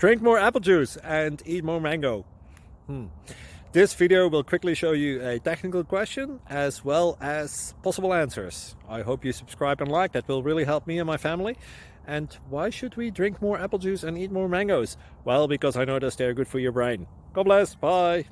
Drink more apple juice and eat more mango. This video will quickly show you a technical question as well as possible answers. I hope you subscribe and like, that will really help me and my family. And why should we drink more apple juice and eat more mangoes? Well, because I noticed they're good for your brain. God bless, bye!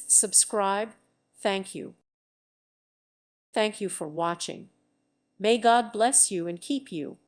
Subscribe. Thank you. Thank you for watching. May God bless you and keep you.